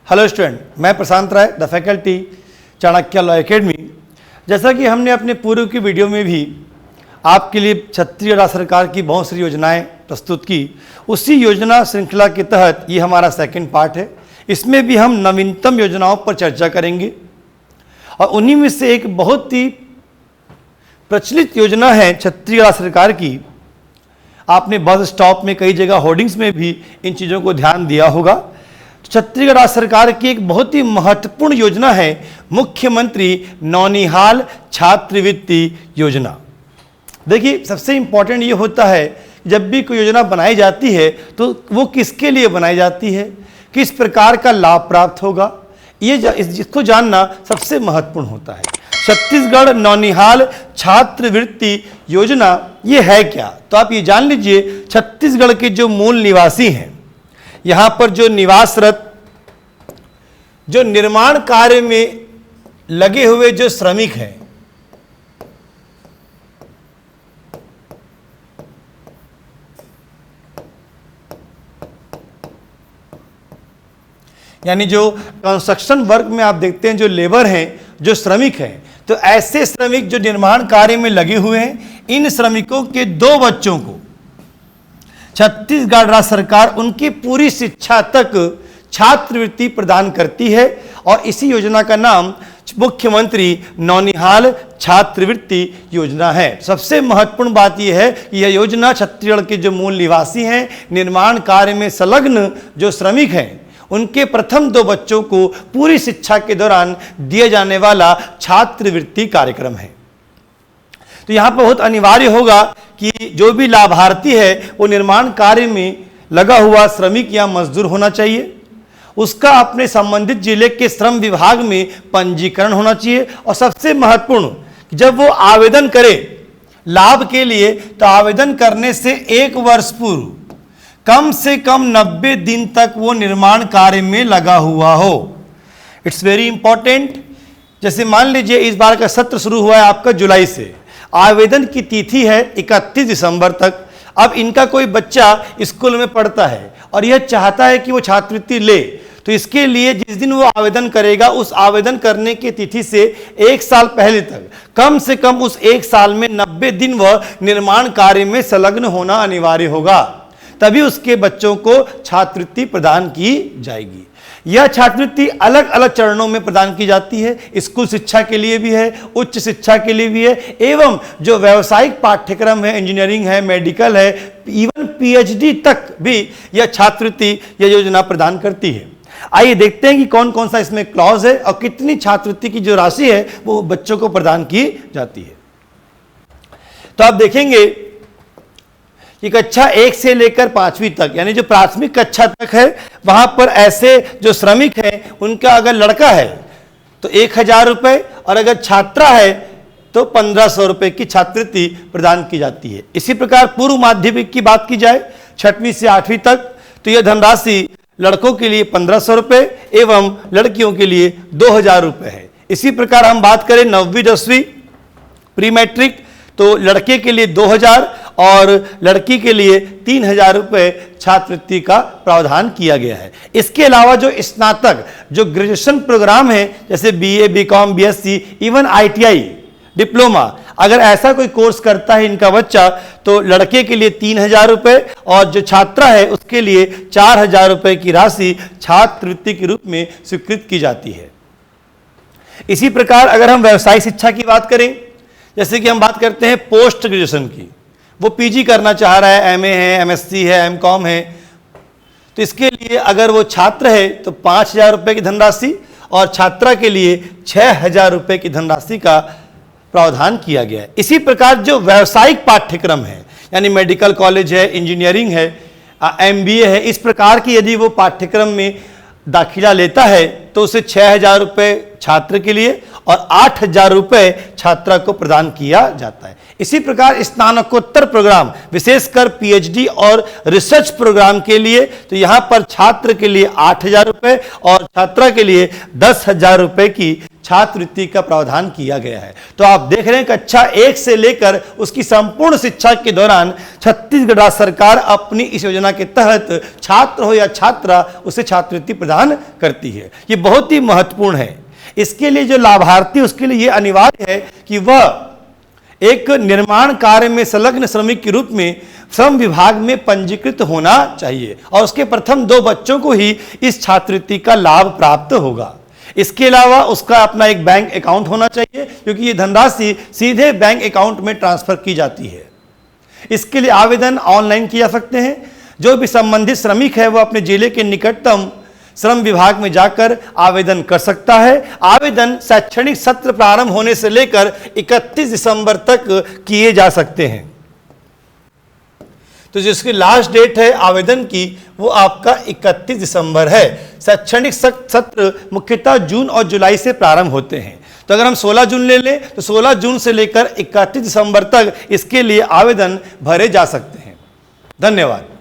Hello student, मैं Prashant Rai, the faculty Chanakya law academy. जैसा कि हमने अपने पूर्व की वीडियो में भी आपके लिए छत्तीसगढ़ राज्य सरकार की बहुत सारी योजनाएं प्रस्तुत की, उसी योजना श्रृंखला के तहत ये हमारा सेकंड पार्ट है। इसमें भी हम नवीनतम योजनाओं पर चर्चा करेंगे और उन्हीं में से एक बहुत ही प्रचलित योजना है छत्तीसगढ़ राज्य सरकार की। आपने बस स्टॉप में, कई जगह होर्डिंग्स में भी इन चीज़ों को ध्यान दिया होगा। छत्तीसगढ़ राज्य सरकार की एक बहुत ही महत्वपूर्ण योजना है मुख्यमंत्री नौनिहाल छात्रवृत्ति योजना। देखिए, सबसे इम्पॉर्टेंट ये होता है जब भी कोई योजना बनाई जाती है तो वो किसके लिए बनाई जाती है, किस प्रकार का लाभ प्राप्त होगा, इसको जानना सबसे महत्वपूर्ण होता है। छत्तीसगढ़ नौनिहाल छात्रवृत्ति योजना ये है क्या, तो आप ये जान लीजिए। छत्तीसगढ़ के जो मूल निवासी हैं, यहाँ पर जो निवासरत, जो निर्माण कार्य में लगे हुए जो श्रमिक हैं, यानी जो कंस्ट्रक्शन वर्क में आप देखते हैं जो लेबर हैं, जो श्रमिक हैं, तो ऐसे श्रमिक जो निर्माण कार्य में लगे हुए हैं, इन श्रमिकों के 2 बच्चों को छत्तीसगढ़ राज्य सरकार उनकी पूरी शिक्षा तक छात्रवृत्ति प्रदान करती है और इसी योजना का नाम मुख्यमंत्री नौनिहाल छात्रवृत्ति योजना है। सबसे महत्वपूर्ण बात यह है कि यह योजना छत्तीसगढ़ के जो मूल निवासी हैं, निर्माण कार्य में संलग्न जो श्रमिक हैं, उनके प्रथम 2 बच्चों को पूरी शिक्षा के दौरान दिए जाने वाला छात्रवृत्ति कार्यक्रम है। तो यहाँ पर बहुत अनिवार्य होगा कि जो भी लाभार्थी है वो निर्माण कार्य में लगा हुआ श्रमिक या मजदूर होना चाहिए, उसका अपने संबंधित जिले के श्रम विभाग में पंजीकरण होना चाहिए और सबसे महत्वपूर्ण, जब वो आवेदन करे लाभ के लिए तो आवेदन करने से 1 वर्ष पूर्व कम से कम 90 दिन तक वो निर्माण कार्य में लगा हुआ हो। It's very important. जैसे मान लीजिए इस बार का सत्र शुरू हुआ है आपका जुलाई से, आवेदन की तिथि है 31 दिसंबर तक। अब इनका कोई बच्चा स्कूल में पढ़ता है और यह चाहता है कि वो छात्रवृत्ति ले, तो इसके लिए जिस दिन वो आवेदन करेगा उस आवेदन करने की तिथि से 1 साल पहले तक कम से कम उस 1 साल में 90 दिन वह निर्माण कार्य में संलग्न होना अनिवार्य होगा, तभी उसके बच्चों को छात्रवृत्ति प्रदान की जाएगी। यह छात्रवृत्ति अलग अलग चरणों में प्रदान की जाती है। स्कूल शिक्षा के लिए भी है, उच्च शिक्षा के लिए भी है, एवं जो व्यावसायिक पाठ्यक्रम है, इंजीनियरिंग है, मेडिकल है, इवन पीएचडी तक भी यह छात्रवृत्ति यह योजना प्रदान करती है। आइए देखते हैं कि कौन कौन सा इसमें क्लॉज है और कितनी छात्रवृत्ति की जो राशि है वो बच्चों को प्रदान की जाती है। तो आप देखेंगे कि कक्षा 1 से लेकर 5वीं तक, यानी जो प्राथमिक कक्षा तक है, वहां पर ऐसे जो श्रमिक हैं उनका अगर लड़का है तो 1000 रुपये और अगर छात्रा है तो 1500 रुपये की छात्रवृत्ति प्रदान की जाती है। इसी प्रकार पूर्व माध्यमिक की बात की जाए 6वीं से 8वीं तक, तो यह धनराशि लड़कों के लिए 1500 रुपये एवं लड़कियों के लिए 2000 रुपये है। इसी प्रकार हम बात करें 9वीं 10वीं प्री मैट्रिक, तो लड़के के लिए 2000 और लड़की के लिए 3000 रुपये छात्रवृत्ति का प्रावधान किया गया है। इसके अलावा जो स्नातक, जो ग्रेजुएशन प्रोग्राम है, जैसे BA, BCom, BSc, even ITI, diploma, अगर ऐसा कोई कोर्स करता है इनका बच्चा, तो लड़के के लिए 3000 रुपये और जो छात्रा है उसके लिए 4000 रुपये की राशि छात्रवृत्ति के रूप में स्वीकृत की जाती है। इसी प्रकार अगर हम व्यवसायिक शिक्षा की बात करें, जैसे कि हम बात करते हैं पोस्ट ग्रेजुएशन की, वो पीजी करना चाह रहा है, एमए है, एमएससी है, एमकॉम है, तो इसके लिए अगर वो छात्र है तो 5000 रुपये की धनराशि और छात्रा के लिए 6000 रुपये की धनराशि का प्रावधान किया गया है। इसी प्रकार जो व्यावसायिक पाठ्यक्रम है, यानी मेडिकल कॉलेज है, इंजीनियरिंग है, एमबीए है, इस प्रकार की यदि वो पाठ्यक्रम में दाखिला लेता है तो उसे 6000 रुपये छात्र के लिए और 8000 रुपये छात्रा को प्रदान किया जाता है। इसी प्रकार स्नातकोत्तर प्रोग्राम, विशेषकर पीएचडी और रिसर्च प्रोग्राम के लिए, तो यहाँ पर छात्र के लिए 8000 रुपये और छात्रा के लिए 10000 रुपये की छात्रवृत्ति का प्रावधान किया गया है। तो आप देख रहे हैं कक्षा 1 से लेकर उसकी संपूर्ण शिक्षा के दौरान छत्तीसगढ़ राज्य सरकार अपनी इस योजना के तहत छात्र हो या छात्रा उसे छात्रवृत्ति प्रदान करती है। ये बहुत ही महत्वपूर्ण है। इसके लिए जो लाभार्थी उसके लिए यह अनिवार्य है कि वह एक निर्माण कार्य में संलग्न श्रमिक के रूप में श्रम विभाग में पंजीकृत होना चाहिए और उसके प्रथम 2 बच्चों को ही इस छात्रवृत्ति का लाभ प्राप्त होगा। इसके अलावा उसका अपना एक बैंक अकाउंट होना चाहिए, क्योंकि ये धनराशि सीधे बैंक अकाउंट में ट्रांसफर की जाती है। इसके लिए आवेदन ऑनलाइन किए जा सकते हैं। जो भी संबंधित श्रमिक है वह अपने जिले के निकटतम श्रम विभाग में जाकर आवेदन कर सकता है। आवेदन शैक्षणिक सत्र प्रारंभ होने से लेकर 31 दिसंबर तक किए जा सकते हैं। तो जिसकी लास्ट डेट है आवेदन की वो आपका 31 दिसंबर है। शैक्षणिक सत्र मुख्यतः जून और जुलाई से प्रारंभ होते हैं। तो अगर हम 16 जून ले लें तो 16 जून से लेकर 31 दिसंबर तक इसके लिए आवेदन भरे जा सकते हैं। धन्यवाद।